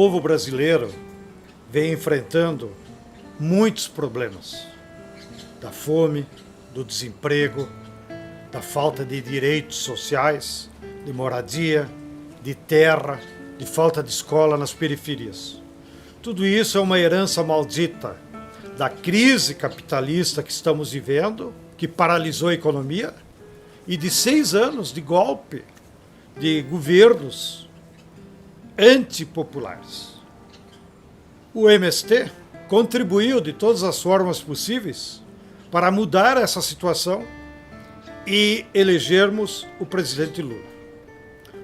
povo brasileiro vem enfrentando muitos problemas, da fome, do desemprego, da falta de direitos sociais, de moradia, de terra, de falta de escola nas periferias. Tudo isso é uma herança maldita da crise capitalista que estamos vivendo, que paralisou a economia, e de 6 anos de golpe de governos antipopulares. O MST contribuiu de todas as formas possíveis para mudar essa situação e elegermos o presidente Lula.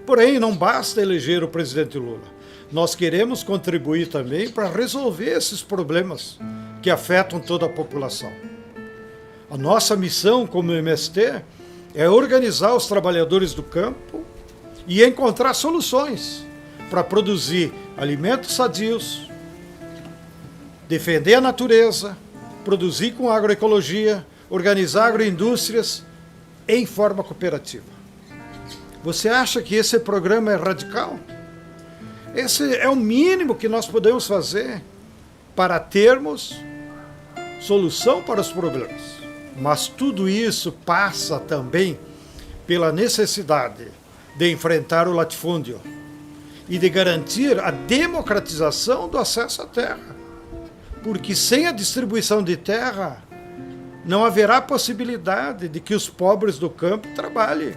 Porém, não basta eleger o presidente Lula. Nós queremos contribuir também para resolver esses problemas que afetam toda a população. A nossa missão como MST é organizar os trabalhadores do campo e encontrar soluções para produzir alimentos sadios, defender a natureza, produzir com agroecologia, organizar agroindústrias em forma cooperativa. Você acha que esse programa é radical? Esse é o mínimo que nós podemos fazer para termos solução para os problemas. Mas tudo isso passa também pela necessidade de enfrentar o latifúndio e de garantir a democratização do acesso à terra. Porque sem a distribuição de terra, não haverá possibilidade de que os pobres do campo trabalhem.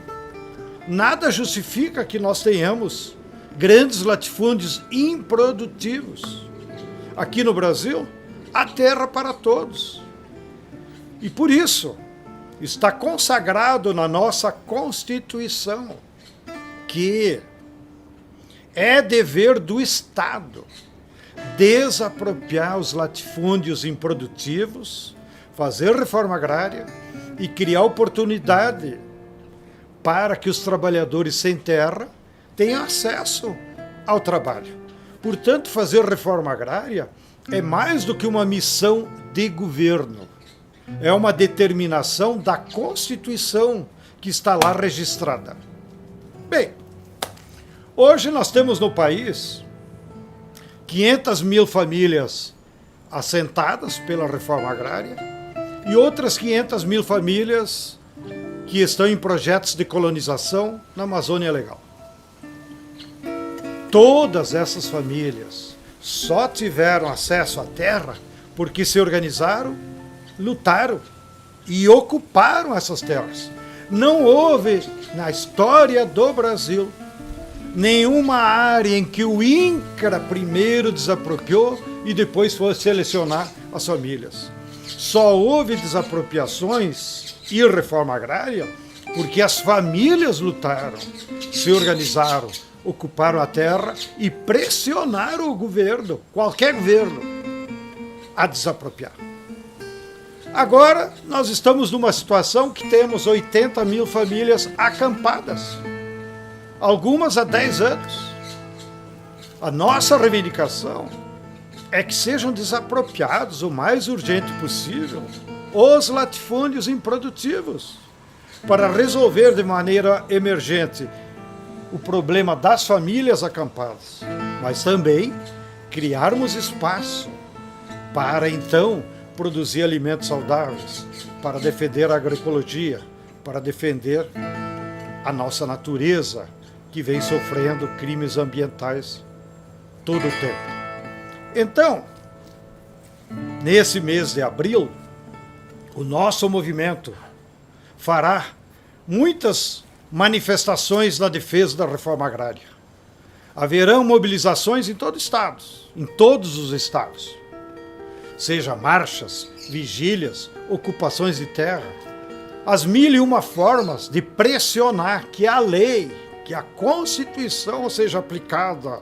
Nada justifica que nós tenhamos grandes latifúndios improdutivos. Aqui no Brasil, há terra para todos. E por isso, está consagrado na nossa Constituição que é dever do Estado desapropriar os latifúndios improdutivos, fazer reforma agrária e criar oportunidade para que os trabalhadores sem terra tenham acesso ao trabalho. Portanto, fazer reforma agrária é mais do que uma missão de governo. É uma determinação da Constituição que está lá registrada. Bem, hoje nós temos no país 500 mil famílias assentadas pela reforma agrária e outras 500 mil famílias que estão em projetos de colonização na Amazônia Legal. Todas essas famílias só tiveram acesso à terra porque se organizaram, lutaram e ocuparam essas terras. Não houve, na história do Brasil, nenhuma área em que o INCRA primeiro desapropriou e depois foi selecionar as famílias. Só houve desapropriações e reforma agrária porque as famílias lutaram, se organizaram, ocuparam a terra e pressionaram o governo, qualquer governo, a desapropriar. Agora, nós estamos numa situação que temos 80 mil famílias acampadas, algumas há 10 anos. A nossa reivindicação é que sejam desapropriados o mais urgente possível os latifúndios improdutivos para resolver de maneira emergente o problema das famílias acampadas, mas também criarmos espaço para então produzir alimentos saudáveis, para defender a agroecologia, para defender a nossa natureza que vem sofrendo crimes ambientais todo o tempo. Então, nesse mês de abril, o nosso movimento fará muitas manifestações na defesa da reforma agrária. Haverão mobilizações em todo o estado, em todos os estados. Seja marchas, vigílias, ocupações de terra. As 1001 formas de pressionar que a lei, que a Constituição seja aplicada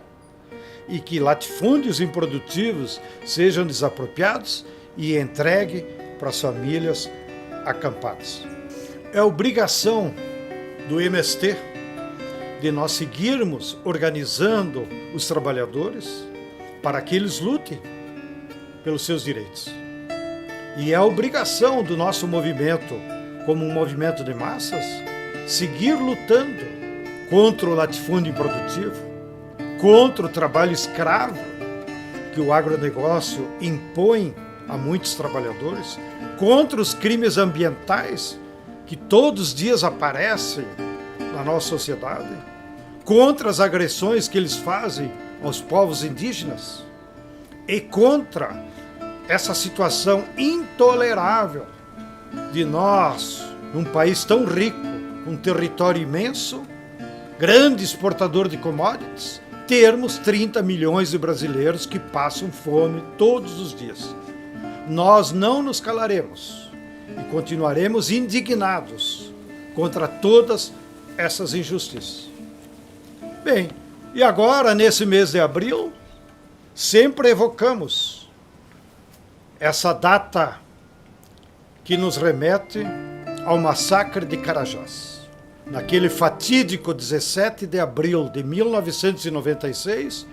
e que latifúndios improdutivos sejam desapropriados e entregue para as famílias acampadas. É obrigação do MST de nós seguirmos organizando os trabalhadores para que eles lutem pelos seus direitos. E é obrigação do nosso movimento, como um movimento de massas, seguir lutando contra o latifúndio improdutivo, contra o trabalho escravo que o agronegócio impõe a muitos trabalhadores, contra os crimes ambientais que todos os dias aparecem na nossa sociedade, contra as agressões que eles fazem aos povos indígenas e contra essa situação intolerável de nós, num país tão rico, um território imenso, grande exportador de commodities, termos 30 milhões de brasileiros que passam fome todos os dias. Nós não nos calaremos e continuaremos indignados contra todas essas injustiças. Bem, e agora, nesse mês de abril, sempre evocamos essa data que nos remete ao massacre de Carajás. Naquele fatídico 17 de abril de 1996,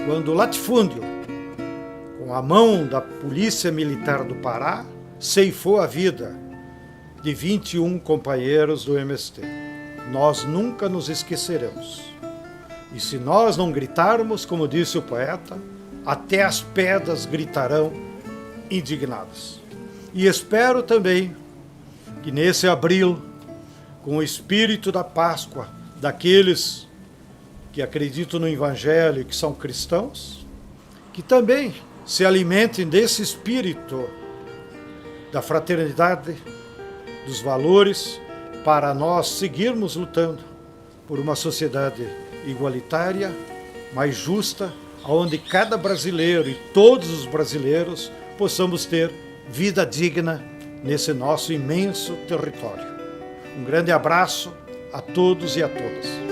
quando o latifúndio, com a mão da Polícia Militar do Pará, ceifou a vida de 21 companheiros do MST. Nós nunca nos esqueceremos. E se nós não gritarmos, como disse o poeta, até as pedras gritarão indignadas. E espero também que nesse abril, com o espírito da Páscoa, daqueles que acreditam no Evangelho e que são cristãos, que também se alimentem desse espírito da fraternidade, dos valores, para nós seguirmos lutando por uma sociedade igualitária, mais justa, onde cada brasileiro e todos os brasileiros possamos ter vida digna nesse nosso imenso território. Um grande abraço a todos e a todas.